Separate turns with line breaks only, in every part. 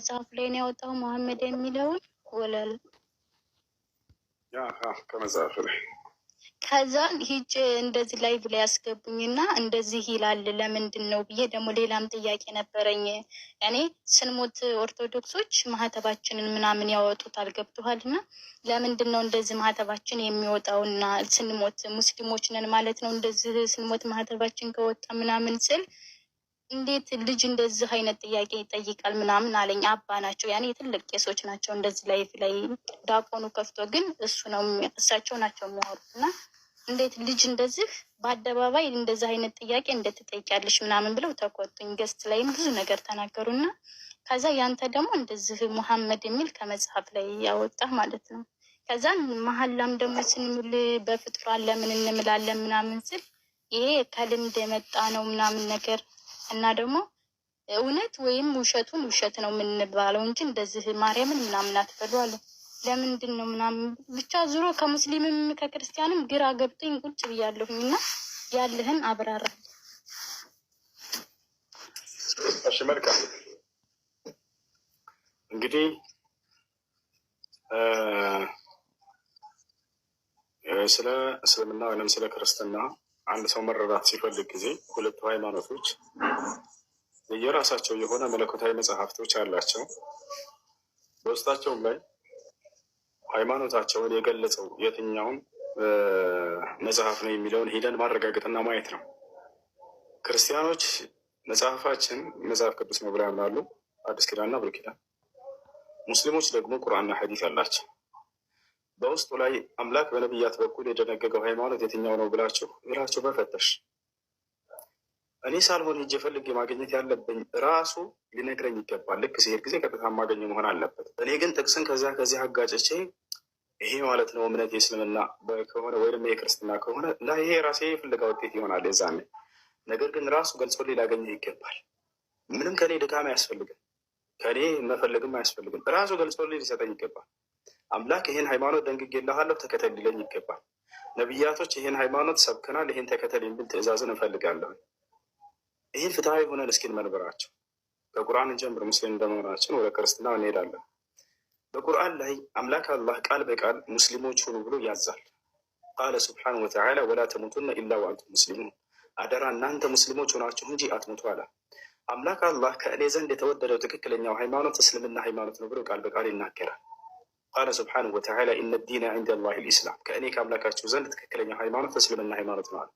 ከመጽሐፍ ላይ ነው ያወጣው መሐመድ የሚለውን ወለል
ከመጽሐፍ ላይ
ከዛ ሂጅ እንደዚህ ላይ ብላ ያስገቡኝና እንደዚህ ይላል ለምንድን ነው ብዬ ደግሞ ሌላም ጥያቄ ነበረኝ። እኔ ስንሞት ኦርቶዶክሶች ማህተባችንን ምናምን ያወጡታል ገብቶሃልና ለምንድን ነው እንደዚህ ማህተባችን የሚወጣውና ስንሞት ሙስሊሞች ነን ማለት ነው እንደዚህ ስንሞት ማህተባችን ከወጣ ምናምን ስል እንዴት ልጅ እንደዚህ አይነት ጥያቄ ይጠይቃል ምናምን አለኝ። አባ ናቸው ያኔ ትልቅ ቄሶች ናቸው። እንደዚህ ላይፍ ላይ ዳቆኑ ከፍቶ ግን እሱ ነው እሳቸው ናቸው የሚያወሩት እና እንዴት ልጅ እንደዚህ በአደባባይ እንደዚህ አይነት ጥያቄ እንዴት ትጠይቂያለሽ ምናምን ብለው ተቆጡኝ። ገስት ላይም ብዙ ነገር ተናገሩና ከዛ ያንተ ደግሞ እንደዚህ ሙሐመድ የሚል ከመጽሐፍ ላይ ያወጣ ማለት ነው። ከዛ መሀላም ደግሞ ስንምል በፍጡራን ለምን እንምላለን ምናምን ስል ይሄ ከልምድ የመጣ ነው ምናምን ነገር እና ደግሞ እውነት ወይም ውሸቱን ውሸት ነው የምንባለው እንጂ እንደዚህ ማርያምን ምናምን አትበሉ አለ። ለምንድን ነው ምናምን ብቻ ዙሮ ከሙስሊምም ከክርስቲያንም ግራ ገብቶኝ ቁጭ ብያለሁኝ እና ያለህን አብራራል።
እሺ መልካም። እንግዲህ ስለ እስልምና ወይም ስለ ክርስትና አንድ ሰው መረዳት ሲፈልግ ጊዜ ሁለቱ ሃይማኖቶች የራሳቸው የሆነ መለኮታዊ መጽሐፍቶች አላቸው። በውስጣቸውም ላይ ሃይማኖታቸውን የገለጸው የትኛውን መጽሐፍ ነው የሚለውን ሂደን ማረጋገጥና ማየት ነው። ክርስቲያኖች መጽሐፋችን መጽሐፍ ቅዱስ ነው ብለው ያምናሉ፣ አዲስ ኪዳንና ብሉይ ኪዳን። ሙስሊሞች ደግሞ ቁርአንና ሐዲስ አላቸው። በውስጡ ላይ አምላክ በነቢያት በኩል የደነገገው ሃይማኖት የትኛው ነው ብላችሁ መፈተሽ። እኔ ሳልሆን ሂጄ ፈልጌ ማግኘት ያለብኝ ራሱ ሊነግረኝ ይገባል። ልክ ሲሄድ ጊዜ ቀጥታ ማገኘው መሆን አለበት። እኔ ግን ጥቅስን ከዚህ አጋጭቼ ይሄ ማለት ነው እምነት የእስልምና ከሆነ ወይም የክርስትና ከሆነ ይሄ ራሴ ፍለጋ ውጤት ይሆናል የዛኔ። ነገር ግን ራሱ ገልጾልኝ ላገኘው ይገባል። ምንም ከኔ ድካም አያስፈልግም፣ ከኔ መፈለግም አያስፈልግም። ራሱ ገልጾልኝ ሊሰጠኝ ይገባል። አምላክ ይህን ሃይማኖት ደንግጌልሃለሁ ተከተል ሊለኝ ይገባል። ነቢያቶች ይህን ሃይማኖት ሰብክናል፣ ይህን ተከተል የሚል ትእዛዝን እንፈልጋለን። ይህን ፍትሐዊ ሆነን እስኪን መንበራቸው ከቁርአን ጀምር ሙስሊም እንደመሆናችን ወደ ክርስትና እንሄዳለን። በቁርአን ላይ አምላክ አላህ ቃል በቃል ሙስሊሞች ሁኑ ብሎ ያዛል። ቃለ ስብሓነሁ ወተዓላ ወላ ተሙቱነ ኢላ ወአንቱም ሙስሊሙን፣ አደራ እናንተ ሙስሊሞች ሆናችሁ እንጂ አትሙቱ አለ። አምላክ አላህ ከእኔ ዘንድ የተወደደው ትክክለኛው ሃይማኖት እስልምና ሃይማኖት ነው ብሎ ቃል በቃል ይናገራል። ቃለ ስብሓነሁ ወተዓላ ኢነ ዲነ ዒንደ ላሂ ልኢስላም፣ ከእኔ ከአምላካችሁ ዘንድ ትክክለኛ ሃይማኖት እስልምና ሃይማኖት ነው አለ።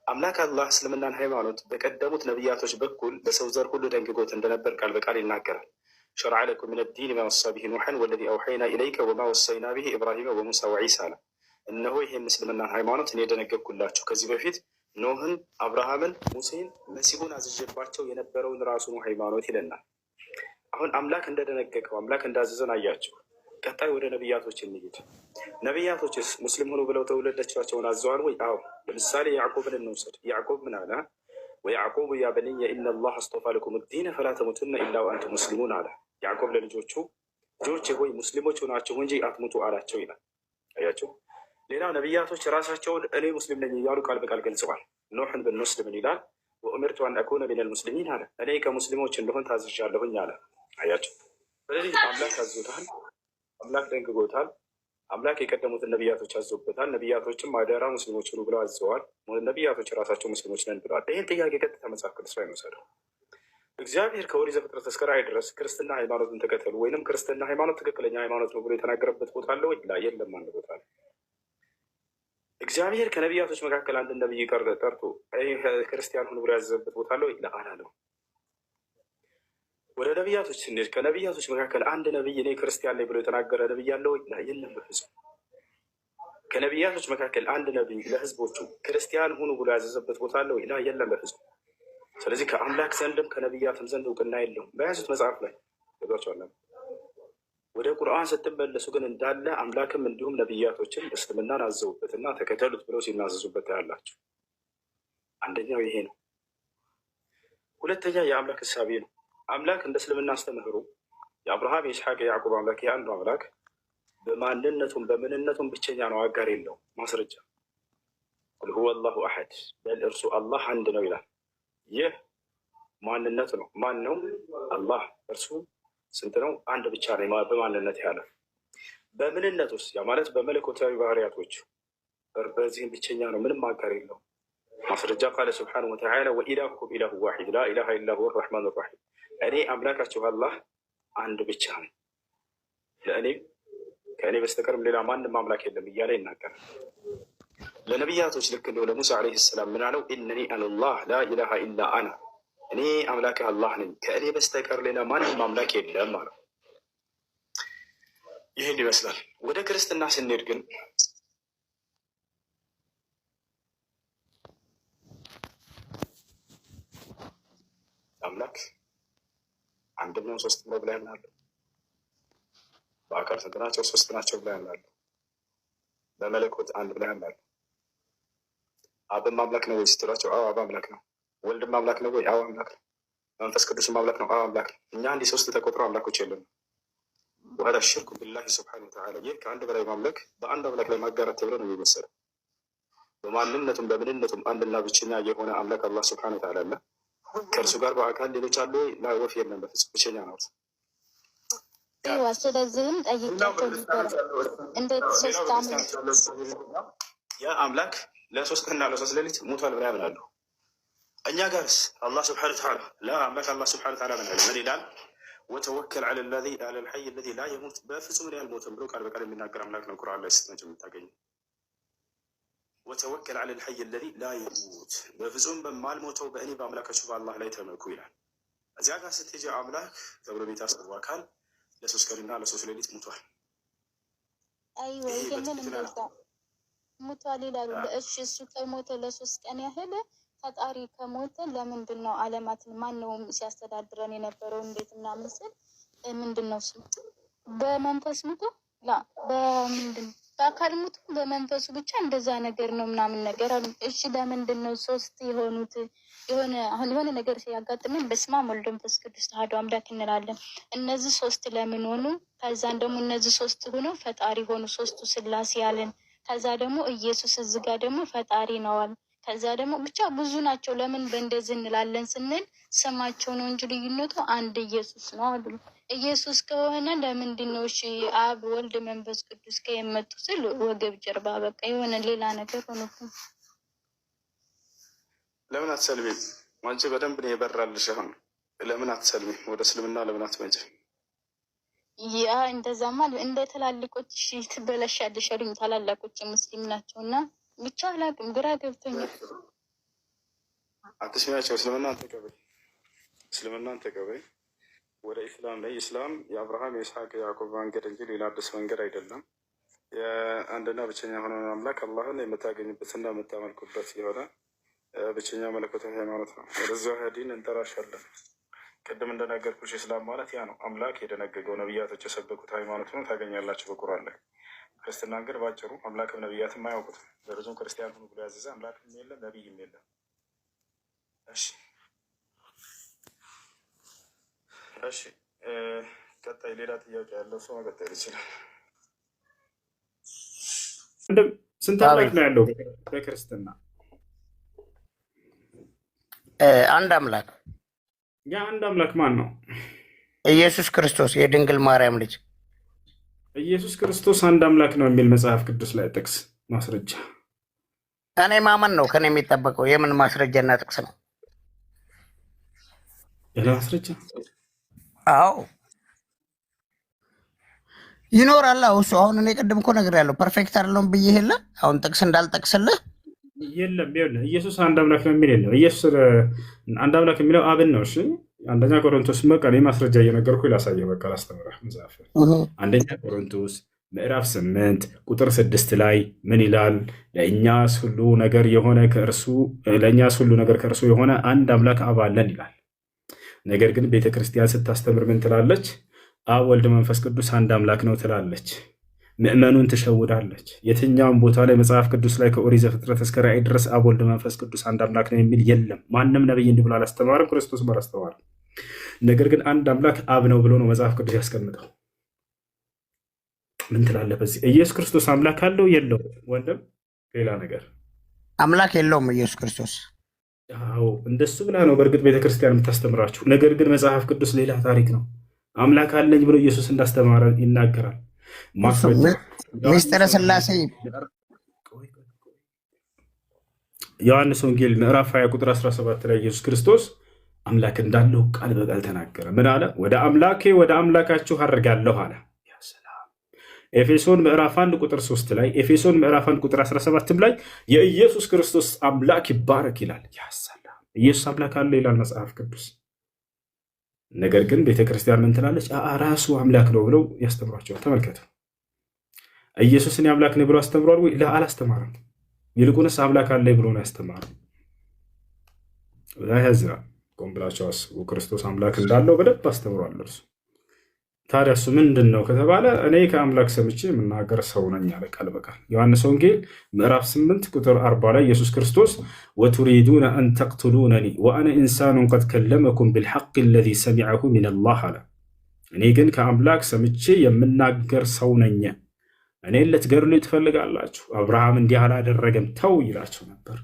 አምላክ አላህ እስልምናን ሃይማኖት በቀደሙት ነቢያቶች በኩል በሰው ዘር ሁሉ ደንግጎት እንደነበር ቃል በቃል ይናገራል። ሸርዐ ለኩም ሚነ ዲን ማ ወሳ ቢሂ ኑሐን ወለዚ አውሐይና ኢለይከ ወማ ወሰይና ቢሂ ኢብራሂመ ወሙሳ ወዒሳ አለ። እነሆ ይህም እስልምናን ሃይማኖት እኔ የደነገግኩላችሁ ከዚህ በፊት ኖህን፣ አብርሃምን፣ ሙሴን፣ መሲሁን አዝዤባቸው የነበረውን ራሱን ሃይማኖት ይለናል። አሁን አምላክ እንደደነገገው አምላክ እንዳዘዘን አያቸው። ቀጣይ ወደ ነቢያቶች እንሂድ። ነቢያቶችስ ሙስሊም ሆኑ ብለው ተወለደቻቸውን አዘዋል ወይ? አዎ። ለምሳሌ ያዕቆብን እንውሰድ። ያዕቆብ ምን አለ? ወያዕቆብ ያ በንየ ኢነ ላህ አስጠፋ ለኩም ዲነ ፈላ ተሙቱነ ኢላ ወአንቱም ሙስሊሙን አለ። ያዕቆብ ለልጆቹ ልጆቼ ሆይ ሙስሊሞች ሆናችሁ እንጂ አትሙቱ አላቸው ይላል። አያቸው። ሌላ ነቢያቶች ራሳቸውን እኔ ሙስሊም ነኝ እያሉ ቃል በቃል ገልጸዋል። ኖሕን ብንወስድ ምን ይላል? ወኡሚርቱ አን አኩነ ሚነል ሙስሊሚን አለ። እኔ ከሙስሊሞች እንደሆን ታዝዣለሁኝ አለ። አያቸው። ስለዚህ አምላክ አዞታል፣ አምላክ ደንግጎታል። አምላክ የቀደሙትን ነቢያቶች አዞበታል። ነቢያቶችም አደራ ሙስሊሞች ሁኑ ብለው አዘዋል። ነቢያቶች ራሳቸው ሙስሊሞች ነን ብለዋል። ይህን ጥያቄ ቀጥታ መጽሐፍ ቅዱስ ላይ መውሰድ። እግዚአብሔር ከኦሪት ዘፍጥረት እስከ ራዕይ ድረስ ክርስትና ሃይማኖትን ተከተሉ ወይንም ክርስትና ሃይማኖት ትክክለኛ ሃይማኖት ነው ብሎ የተናገረበት ቦታ አለ ወይ? የለም። አንድ ቦታ ነው። እግዚአብሔር ከነቢያቶች መካከል አንድ ነቢይ ጠርቶ ክርስቲያን ሁኑ ብሎ ያዘዘበት ቦታ አለ ወይ? አላለው። ወደ ነቢያቶች ስንሄድ ከነቢያቶች መካከል አንድ ነቢይ እኔ ክርስቲያን ላይ ብሎ የተናገረ ነቢይ አለ ወይ? የለም በፍጹም። ከነቢያቶች መካከል አንድ ነቢይ ለህዝቦቹ ክርስቲያን ሁኑ ብሎ ያዘዘበት ቦታ አለ ወይ? የለም በፍጹም። ስለዚህ ከአምላክ ዘንድም ከነቢያትም ዘንድ እውቅና የለውም በያዙት መጽሐፍ ላይ ገብቷቸዋል። ወደ ቁርአን ስትመለሱ ግን እንዳለ አምላክም እንዲሁም ነቢያቶችን እስልምናን አዘውበትና ተከተሉት ብለው ሲናዘዙበት ያላቸው። አንደኛው ይሄ ነው። ሁለተኛ የአምላክ እሳቤ ነው። አምላክ እንደ እስልምና አስተምህሮ የአብርሃም የኢስሐቅ የያዕቆብ አምላክ የአንዱ አምላክ በማንነቱም በምንነቱም ብቸኛ ነው፣ አጋር የለው። ማስረጃ ቁል ሁወ አላሁ አሐድ፣ በል እርሱ አላህ አንድ ነው ይላል። ይህ ማንነቱ ነው። ማን ነው? አላህ። እርሱ ስንት ነው? አንድ ብቻ ነው በማንነት ያለ። በምንነት ውስጥ ያ ማለት በመለኮታዊ ባህሪያቶች በዚህም ብቸኛ ነው፣ ምንም አጋር የለው። ማስረጃ ቃለ ስብሓነሁ ወተዓላ ወኢላሁኩም ኢላሁ ዋሒድ ላ ኢላሃ ኢላ ሁወ ረሕማኑ ረሒም፣ እኔ አምላካችሁ አላህ አንድ ብቻ ነው፣ ለእኔም ከእኔ በስተቀርም ሌላ ማንም አምላክ የለም እያለ ይናገራል። ለነቢያቶች ልክ እንደው ለሙሳ ዓለይሂ ሰላም ምን አለው? ኢነኒ አነላህ ላ ኢላሃ ኢላ አና፣ እኔ አምላክህ አላህ ነኝ፣ ከእኔ በስተቀር ሌላ ማንም አምላክ የለም አለው። ይህን ይመስላል። ወደ ክርስትና ስንሄድ ግን አምላክ አንድም ነው ሶስትም ነው ብላ ያምናሉ። በአካል ስንት ናቸው? ሶስት ናቸው ብላ ያምናሉ። በመለኮት አንድ ብላ ያምናሉ። አብም አምላክ ነው ወይ ስትሏቸው፣ አዎ አብ አምላክ ነው። ወልድም አምላክ ነው ወይ? አዎ አምላክ ነው። መንፈስ ቅዱስም አምላክ ነው? አዎ አምላክ ነው። እኛ እንዲህ ሶስት ተቆጥሮ አምላኮች የለም። ወሀዳ ሽርኩ ቢላሂ ስብሓነሁ ወተዓላ፣ ይህ ከአንድ በላይ ማምለክ በአንድ አምላክ ላይ ማጋራት ተብሎ ነው የሚወሰደው። በማንነቱም በምንነቱም አንድና ብቸኛ የሆነ አምላክ አላህ ስብሓነሁ ወተዓላ አለ። ከእርሱ ጋር በአካል ሌሎች አሉ? ወፍ የለም፣ በፍጹም ብቸኛ ነው።
ስለዚህም ጠይቄያቸው እንዴት ሶስት አምላክ
ያ አምላክ ለሶስት ቀንና ለሶስት ሌሊት ሙቷል ብላ ያምናሉ። እኛ ጋርስ አላህ ስብሓነሁ ወተዓላ ለአምላክ አላህ ስብሓነሁ ወተዓላ ምን ይላል? ወተወከል ዐለ ልሐይ አለዚ ላ የሙት፣ በፍጹም እኔ አልሞትም ብሎ ቃል በቃል የሚናገር አምላክ ነው። ቁርአን ላይ ስትመጭ የምታገኘው ወተወከል ዐለ ልሐይ አለዚ ላ የሙት፣ በፍጹም በማልሞተው በእኔ በአምላካችሁ በአላህ ላይ ተመኩ ይላል። እዚያ ጋር ስትሄጂ አምላክ ተብሎ የሚታሰቡ አካል ለሶስት ቀንና ለሶስት ሌሊት ሙቷል።
አይወ ይሄንን እንደዛ ሙቷል ይላሉ። እሺ እሱ ከሞተ ለሶስት ቀን ያህል ፈጣሪ ከሞተ ለምንድን ነው ዓለማትን ማን ነው ሲያስተዳድረን የነበረው? እንዴት ምናምን ስል ምንድን ነው ስል በመንፈስ ሙቶ ላ በምንድን በአካል ሙቶ በመንፈሱ ብቻ እንደዛ ነገር ነው ምናምን ነገር አሉ። እሺ ለምንድን ነው ሶስት የሆኑት? የሆነ ነገር ሲያጋጥመን በስመ አብ ወወልድ ወመንፈስ ቅዱስ አሐዱ አምላክ እንላለን። እነዚህ ሶስት ለምን ሆኑ? ከዛን ደግሞ እነዚህ ሶስት ሆኖ ፈጣሪ ሆኑ፣ ሶስቱ ስላሴ ያለን። ከዛ ደግሞ ኢየሱስ እዚህ ጋር ደግሞ ፈጣሪ ነዋል። ከዛ ደግሞ ብቻ ብዙ ናቸው። ለምን በእንደዚህ እንላለን ስንል ስማቸው ነው እንጂ ልዩነቱ አንድ ኢየሱስ ነው አሉ። ኢየሱስ ከሆነ ለምንድን ነው እሺ አብ ወልድ መንፈስ ቅዱስ ከየመጡ ስል ወገብ ጀርባ በቃ የሆነ ሌላ ነገር ሆኖብን።
ለምን አትሰልሚም? አንቺ በደንብ ነው የበራልሽ። አሁን ለምን አትሰልሚም? ወደ እስልምና ለምን አትመጭም?
ያ እንደዛማ እንደ ትላልቆች ትበለሻለሽ አሉኝ። ታላላቆች ሙስሊም ናቸው እና ብቻ አላውቅም፣ ግራ ገብቶኛል።
አትስሚያቸው። እስልምናን ተቀበይ። ወደ ኢስላም ላይ ኢስላም የአብርሃም የኢስሐቅ የያዕቆብ መንገድ እንጂ ሌላ አዲስ መንገድ አይደለም። የአንድና ብቸኛ የሆነውን አምላክ አላህን የምታገኝበትና የምታመልኩበት የሆነ ብቸኛ መለኮታዊ ሃይማኖት ነው። ወደዚያ ዲን እንጠራሻለን። ቅድም እንደነገርኩሽ ኢስላም ማለት ያ ነው። አምላክ የደነገገው ነቢያቶች የሰበኩት ሃይማኖት ነው። ታገኛላችሁ በቁርአን ላይ። ክርስትናን ግን ባጭሩ አምላክም ነቢያትም አያውቁትም። በብዙም ክርስቲያን ሁኑ ብሎ ያዘዘ አምላክም የለም ነቢይም የለም። እሺ ቀጣይ ሌላ ጥያቄ ያለው ሰው መቀጠል ይችላል።
ስንት አምላክ ነው ያለው በክርስትና?
አንድ አምላክ።
ያ አንድ አምላክ ማን ነው?
ኢየሱስ ክርስቶስ የድንግል ማርያም ልጅ።
ኢየሱስ ክርስቶስ አንድ አምላክ ነው የሚል መጽሐፍ ቅዱስ ላይ ጥቅስ ማስረጃ?
እኔ ማመን ነው ከኔ የሚጠበቀው። የምን ማስረጃና ጥቅስ ነው?
ያለ ማስረጃ?
አዎ ይኖራል። እሱ አሁን እኔ ቅድም እኮ ነግሬያለሁ። ፐርፌክት አይደለም ብዬ የለ አሁን ጥቅስ እንዳልጠቅስልህ
የለም። ይኸውልህ ኢየሱስ አንድ አምላክ ነው የሚል የለም። ኢየሱስ አንድ አምላክ የሚለው አብን ነው። እሺ አንደኛ ቆሮንቶስ በቃ እኔ ማስረጃ እየነገርኩ ላሳየው። በቃ ላስተምረህ መጽሐፍ አንደኛ ቆሮንቶስ ምዕራፍ 8 ቁጥር 6 ላይ ምን ይላል? ለእኛስ ሁሉ ነገር ከእርሱ የሆነ አንድ አምላክ አብ አለን ይላል። ነገር ግን ቤተክርስቲያን ስታስተምር ምን ትላለች? አብ ወልድ መንፈስ ቅዱስ አንድ አምላክ ነው ትላለች። ምእመኑን ትሸውዳለች። የትኛውም ቦታ ላይ መጽሐፍ ቅዱስ ላይ ከኦሪት ዘፍጥረት እስከ ራእይ ድረስ አብ ወልድ መንፈስ ቅዱስ አንድ አምላክ ነው የሚል የለም። ማንም ነብይ እንዲህ ብሎ አላስተማርም፣ ክርስቶስም አላስተማርም። ነገር ግን አንድ አምላክ አብ ነው ብሎ ነው መጽሐፍ ቅዱስ ያስቀምጠው። ምን ትላለህ በዚህ? ኢየሱስ ክርስቶስ አምላክ አለው የለው? ወንድም ሌላ ነገር
አምላክ የለውም ኢየሱስ ክርስቶስ።
አዎ እንደሱ ብላ ነው በእርግጥ ቤተክርስቲያን የምታስተምራችሁ። ነገር ግን መጽሐፍ ቅዱስ ሌላ ታሪክ ነው። አምላክ አለኝ ብሎ ኢየሱስ እንዳስተማረ ይናገራል። ማስረጃ
ምስጢረ ሥላሴ
ዮሐንስ ወንጌል ምዕራፍ 20 ቁጥር 17 ላይ ኢየሱስ ክርስቶስ አምላክ እንዳለው ቃል በቃል ተናገረ። ምን አለ? ወደ አምላኬ ወደ አምላካችሁ አድርጋለሁ አለ። ያ ሰላም። ኤፌሶን ምዕራፍ 1 ቁጥር 3 ላይ ኤፌሶን ምዕራፍ 1 ቁጥር 17 ላይ የኢየሱስ ክርስቶስ አምላክ ይባረክ ይላል። ያ ሰላም። ኢየሱስ አምላክ አለ ይላል መጽሐፍ ቅዱስ። ነገር ግን ቤተክርስቲያን ምን ትላለች? ራሱ አምላክ ነው ብለው ያስተምሯቸዋል። ተመልከቱ። ኢየሱስን የአምላክ ነው ብሎ አስተምሯል ወይ? አላስተማረም። ይልቁንስ አምላክ አለ ብሎ ነው ያስተማረው። ያዝራል። ቆም ብላችሁ አስቡ። ክርስቶስ አምላክ እንዳለው በደንብ አስተምሯል እርሱ። ታዲያ እሱ ምንድን ነው ከተባለ እኔ ከአምላክ ሰምቼ የምናገር ሰው ነኝ አለ ቃል በቃል። ዮሐንስ ወንጌል ምዕራፍ 8 ቁጥር 40 ላይ ኢየሱስ ክርስቶስ ወቱሪዱነ አን ተቅቱሉነኒ ወአነ ኢንሳኑን ቀድ ከለመኩም ቢልሐቅ አለዚ ሰሚዐሁ ሚነላህ አለ። እኔ ግን ከአምላክ ሰምቼ የምናገር ሰው ነኝ። እኔን ልትገድሉ ትፈልጋላችሁ? አብርሃም እንዲህ አላደረገም ተው ይላቸው ነበር።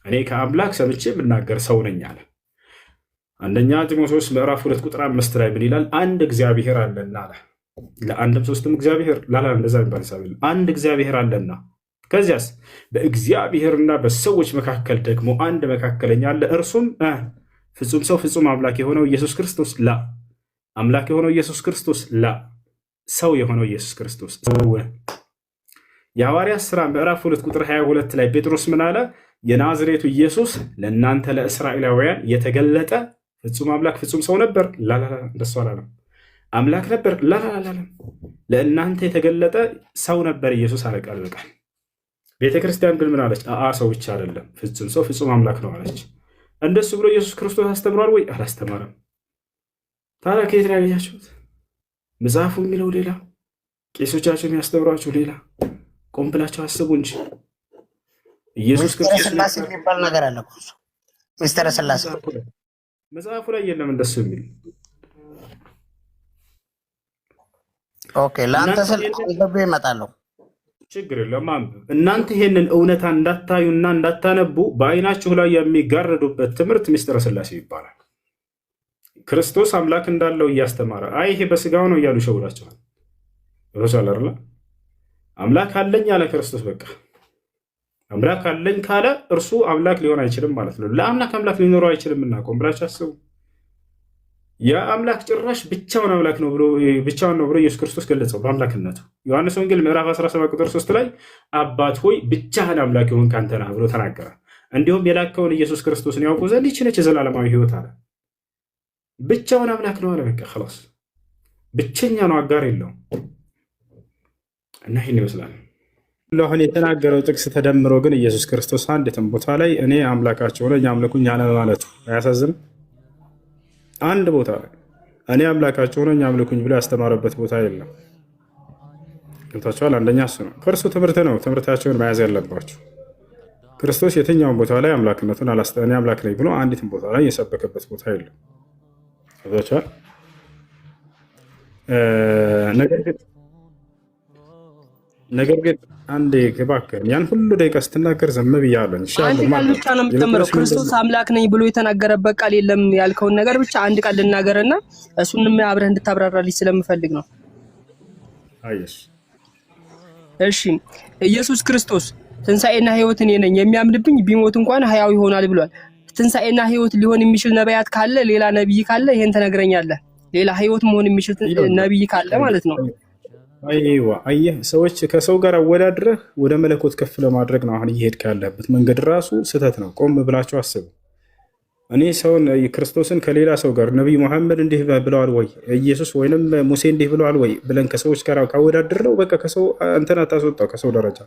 እኔ ከአምላክ ሰምቼ የምናገር ሰው ነኝ አለ። አንደኛ ጢሞቴዎስ ምዕራፍ 2 ቁጥር 5 ላይ ምን ይላል? አንድ እግዚአብሔር አለና አለ። ለአንድም ሶስትም እግዚአብሔር ላላ እንደዛ የሚባል ሳቢል አንድ እግዚአብሔር አለና፣ ከዚያስ በእግዚአብሔርና በሰዎች መካከል ደግሞ አንድ መካከለኛ አለ፣ እርሱም ፍጹም ሰው ፍጹም አምላክ የሆነው ኢየሱስ ክርስቶስ። ላ አምላክ የሆነው ኢየሱስ ክርስቶስ፣ ላ ሰው የሆነው ኢየሱስ ክርስቶስ። የሐዋርያት ሥራ ምዕራፍ 2 ቁጥር 22 ላይ ጴጥሮስ ምን አለ? የናዝሬቱ ኢየሱስ ለእናንተ ለእስራኤላውያን የተገለጠ ፍጹም አምላክ ፍጹም ሰው ነበር። ላላላ እንደሱ አላለም። አምላክ ነበር። ላላላ ለእናንተ የተገለጠ ሰው ነበር ኢየሱስ አለ ቃል በቃል። ቤተ ክርስቲያን ግን ምን አለች? ሰው ብቻ አይደለም ፍጹም ሰው ፍጹም አምላክ ነው አለች። እንደሱ ብሎ ኢየሱስ ክርስቶስ አስተምሯል ወይ? አላስተማረም። ታዲያ ከየት ላይ ያገኛችሁት? መጽሐፉ የሚለው ሌላ፣ ቄሶቻቸው የሚያስተምሯችሁ ሌላ። ቆም ብላችሁ አስቡ እንጂ ኢየሱስ ክርስቶስ
ሥላሴ የሚባል ነገር አለ። ምስጢረ ሥላሴ
መጽሐፉ ላይ የለም እንደሱ የሚል።
ኦኬ፣ ለአንተ ስል አንብቤ እመጣለሁ።
ችግር የለም አንብብ። እናንተ ይሄንን እውነታ እንዳታዩና እንዳታነቡ በአይናችሁ ላይ የሚጋረዱበት ትምህርት ምስጢረ ሥላሴ ይባላል። ክርስቶስ አምላክ እንዳለው እያስተማረ ይሄ በስጋው ነው እያሉ ይሸውዳቸዋል። ይወሳል አይደል? አምላክ አለኝ አለ ክርስቶስ። በቃ አምላክ አለኝ ካለ እርሱ አምላክ ሊሆን አይችልም ማለት ነው። ለአምላክ አምላክ ሊኖረው አይችልም። እና ቆም ብላችሁ አስቡ። የአምላክ ጭራሽ ብቻውን አምላክ ነው ብሎ ብቻውን ነው ብሎ ኢየሱስ ክርስቶስ ገለጸው በአምላክነቱ። ዮሐንስ ወንጌል ምዕራፍ 17 ቁጥር 3 ላይ አባት ሆይ ብቻህን አምላክ የሆንክ አንተ ነህ ብሎ ተናገረ። እንዲሁም የላከውን ኢየሱስ ክርስቶስን ያውቁ ዘንድ ይህች ነች የዘላለማዊ ሕይወት አለ። ብቻውን አምላክ ነው አለ። በቃ خلاص ብቸኛ ነው፣ አጋር የለውም። እና ይህን ይመስላል አሁን የተናገረው ጥቅስ ተደምሮ ግን ኢየሱስ ክርስቶስ አንዲትም ቦታ ላይ እኔ አምላካቸው ነኝ አምልኩኝ አለ ማለቱ አያሳዝንም? አንድ ቦታ ላይ እኔ አምላካቸው ነኝ አምልኩኝ ብሎ ያስተማረበት ቦታ የለም። ገብታችኋል? አንደኛ እሱ ነው። ከእርሱ ትምህርት ነው ትምህርታቸውን መያዝ ያለባቸው። ክርስቶስ የትኛውን ቦታ ላይ አምላክነቱን እኔ አምላክ ነኝ ብሎ አንዲትም ቦታ ላይ የሰበከበት ቦታ የለም። ገብታችኋል? ነገር ግን አንዴ እባክህን ያን ሁሉ ደቂቃ ስትናገር ዝም ብያለሁ።
አንድ ቃል ብቻ ነው የምትተምረው። ክርስቶስ አምላክ ነኝ ብሎ የተናገረበት ቃል የለም ያልከውን ነገር ብቻ አንድ ቃል ልናገርና እሱንም አብረህ እንድታብራራልኝ ስለምፈልግ ነው።
አይሽ
እሺ፣ ኢየሱስ ክርስቶስ ትንሣኤና ሕይወት እኔ ነኝ፣ የሚያምንብኝ ቢሞት እንኳን ሕያው ይሆናል ብሏል። ትንሣኤና ሕይወት ሊሆን የሚችል ነቢያት ካለ፣ ሌላ ነቢይ ካለ ይሄን ትነግረኛለህ። ሌላ ሕይወት መሆን የሚችል ነቢይ ካለ ማለት ነው።
አይዋ አየህ፣ ሰዎች ከሰው ጋር አወዳድረህ ወደ መለኮት ከፍ ለማድረግ ነው አሁን እየሄድክ ያለበት መንገድ ራሱ ስህተት ነው። ቆም ብላችሁ አስቡ። እኔ ሰውን ክርስቶስን ከሌላ ሰው ጋር ነቢይ መሐመድ እንዲህ ብለዋል ወይ ኢየሱስ ወይንም ሙሴ እንዲህ ብለዋል ወይ ብለን ከሰዎች ጋር ካወዳድረው በቃ ከሰው እንትን አታስወጣው ከሰው ደረጃ።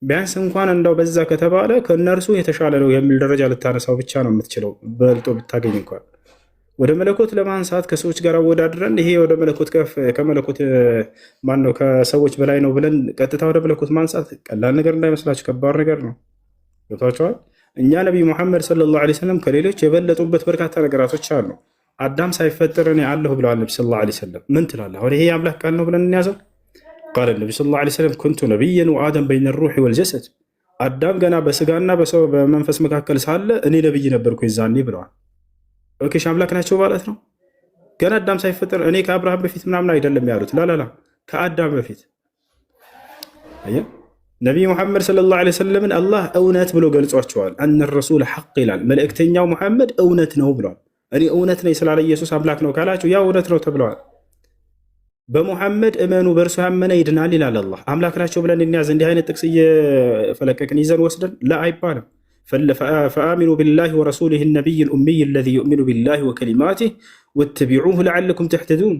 ቢያንስ እንኳን እንደው በዛ ከተባለ ከእነርሱ የተሻለ ነው የሚል ደረጃ ልታነሳው ብቻ ነው የምትችለው፣ በልጦ ብታገኝ እንኳን። ወደ መለኮት ለማንሳት ከሰዎች ጋር አወዳድረን ይሄ ወደ መለኮት ከመለኮት ማነው ከሰዎች በላይ ነው ብለን ቀጥታ ወደ መለኮት ማንሳት ቀላል ነገር እንዳይመስላችሁ ከባድ ነገር ነው። ገብቷችኋል? እኛ ነቢይ ሙሐመድ ሰለላሁ ዐለይሂ ወሰለም ከሌሎች የበለጡበት በርካታ ነገራቶች አሉ። አዳም ሳይፈጠር እኔ አለሁ ብለዋል ነቢ ሰለላሁ ዐለይሂ ወሰለም። ምን ትላለህ? አሁን ይሄ የአምላክ ቃል ነው ብለን እንያዘው? ቃለ ነቢ ሰለላሁ ዐለይሂ ወሰለም ኩንቱ ነቢየን ወአደም በይነ ሩሒ ወልጀሰድ። አዳም ገና በስጋና በሰው በመንፈስ መካከል ሳለ እኔ ነብይ ነበርኩ ይዛኔ ብለዋል። ኦኬ አምላክ ናቸው ማለት ነው? ገና አዳም ሳይፈጠር እኔ ከአብርሃም በፊት ምናምን አይደለም ያሉት። ላላላ ከአዳም በፊት ነቢይ ሙሐመድ ሰለላሁ ዐለይሂ ወሰለምን አላህ እውነት ብሎ ገልጿቸዋል። አነ ረሱል ሐቅ ይላል። መልእክተኛው ሙሐመድ እውነት ነው ብለዋል። እኔ እውነት ነኝ ስላለ ኢየሱስ አምላክ ነው ካላቸው ያ እውነት ነው ተብለዋል። በሙሐመድ እመኑ በእርሱ ያመነ ይድናል ይላል አላህ። አምላክ ናቸው ብለን እንያዝ እንዲህ አይነት ጥቅስ እየፈለቀቅን ይዘን ወስደን ላ አይባልም። ፈአሚኑ ቢላሂ ወረሱሊህ ነቢይ ልኡሚይ ለዚ ዩእሚኑ ቢላሂ ወከሊማቲህ ወተቢዑሁ ለዓለኩም ተሕተዱን